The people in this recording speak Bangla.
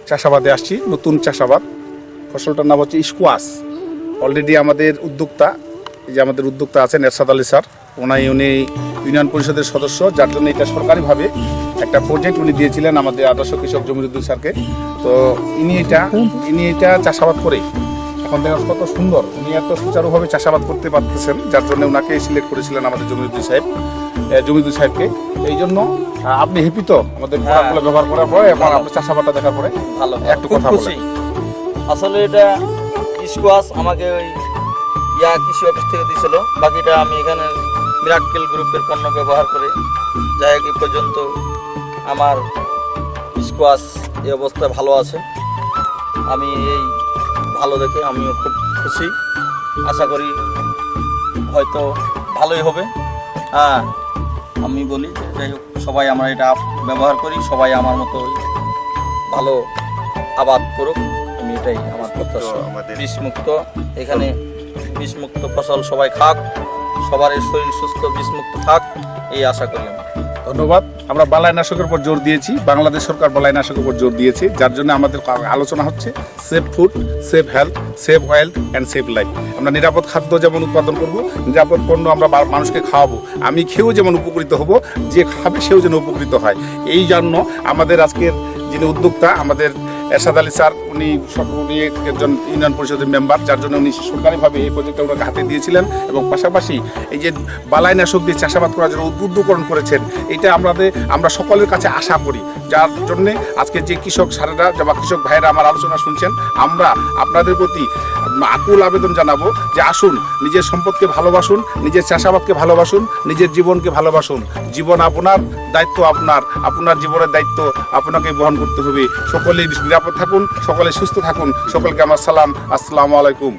চাষাবাদে আসছি, নতুন চাষাবাদ। ফসলটার নাম হচ্ছে স্কোয়াশ। অলরেডি আমাদের উদ্যোক্তা, এই যে আমাদের উদ্যোক্তা আছেন এরশাদ আলী স্যার, উনি ইউনিয়ন পরিষদের সদস্য, যার জন্য এটা সরকারিভাবে একটা প্রজেক্ট উনি দিয়েছিলেন আমাদের আদর্শ কৃষক জমিরুদ্দিন স্যারকে। তো ইনি এটা চাষাবাদ করে এখন দেখেন কত সুন্দর, উনি এত সুচারুভাবে চাষাবাদ করতে পারতেছেন, যার জন্য ওনাকে সিলেক্ট করেছিলেন আমাদের জমিরুদ্দিন সাহেবকে। এই জন্য আপনি হ্যাপি তো আমাদের প্রোডাক্টগুলো ব্যবহার করার পরে এবং আপনার চাষাবাদটা দেখার পরে? ভালো, একটু কথা বলেন। আসলে এটা স্কোয়াশ আমাকে ওই কৃষি অফিস থেকে দিয়েছিল, বাকিটা আমি এখানে মিরাক্কেল গ্রুপের পণ্য ব্যবহার করে যাই হোক এই পর্যন্ত আমার স্কোয়াশ এই অবস্থায় ভালো আছে। আমি এই ভালো দেখে আমিও খুব খুশি, আশা করি হয়তো ভালোই হবে। হ্যাঁ, আমি বলি যে যাই হোক সবাই আমরা এটা ব্যবহার করি, সবাই আমার মতো ভালো আবাদ করুক, আমি এটাই আমার প্রত্যাশা। বিষমুক্ত, এখানে বিষমুক্ত ফসল সবাই খাক, সবার শরীর সুস্থ বিষমুক্ত থাক, এই আশা করি আমি। ধন্যবাদ। আমরা বালাইনাশকের উপর জোর দিয়েছি, বাংলাদেশ সরকার বালাইনাশকের উপর জোর দিয়েছে, যার জন্য আমাদের আলোচনা হচ্ছে safe food, safe health, safe wealth and safe life. আমরা নিরাপদ খাদ্য যেমন উৎপাদন করব, নিরাপদ পণ্য আমরা মানুষকে খাওয়াবো, আমি খেয়েও যেমন উপকৃত হব, যে খাবে সেও যেন উপকৃত হয়। এই জন্য আমাদের আজকের যিনি উদ্যোক্তা আমাদের এরশাদ আলী স্যার, উনি একজন ইউনিয়ন পরিষদের মেম্বার, যার জন্য উনি সরকারিভাবে এই প্রজেক্টটা ওনাকে হাতে দিয়েছিলেন এবং পাশাপাশি এই যে বালাইনাশক দিয়ে চাষাবাদ করার জন্য উদ্বুদ্ধকরণ করেছেন, এটা আমরা সকলের কাছে আশা করি। যার জন্যে আজকে যে কৃষক স্যারেরা বা কৃষক ভাইয়েরা আমার আলোচনা শুনছেন, আমরা আপনাদের প্রতি আকুল আবেদন জানাবো যে আসুন, নিজের সম্পদকে ভালোবাসুন, নিজের চাষাবাদকে ভালোবাসুন, নিজের জীবনকে ভালোবাসুন। জীবন আপনার, দায়িত্ব আপনার জীবনের দায়িত্ব আপনাকে বহন করতে হবে। সকলেই নিরাপদ থাকুন, সকলে সুস্থ থাকুন। সকলকে আমার সালাম, আসসালামু আলাইকুম।